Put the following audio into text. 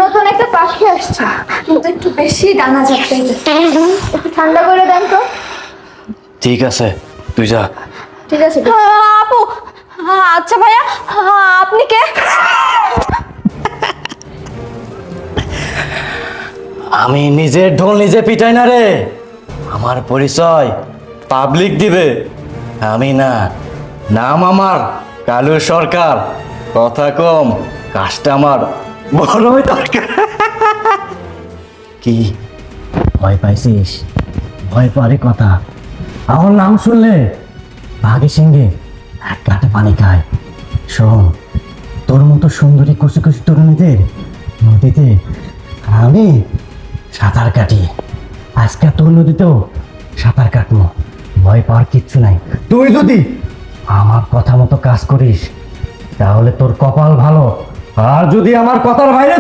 নতুন একটা পাখি আসছে, কিন্তু একটু বেশি ডানা ঝাপটাইতে, একটু ঠান্ডা করে দেন তো। ঠিক আছে, তুই যা। ঠিক আছে আপু। আচ্ছা ভাইয়া, আপনি কে? আমি নিজের ঢোল নিজে পিটাই না রে, আমার পরিচয় পাবলিক দিবে। আমি না, নাম আমার কালু সরকার, কথা কম, কাজটা আমার বড়ই দরকার। কি ভয় পাইছিস? ভয় পারে কথা, আমার নাম শুনলে বাঘে সিংহে এক গাঁটে পানি খায়। শোন, তোর মতো সুন্দরী কুচি কুচি তরুণীদের নদীতে আমি সাঁতার কাটি। আজকে তোর নদীতেও সাঁতার কাটবো, ভয় পাওয়ার কিচ্ছু নাই। তুই যদি আমার কথা মতো কাজ করিস তাহলে তোর কপাল ভালো, আর যদি আমার কথার বাইরে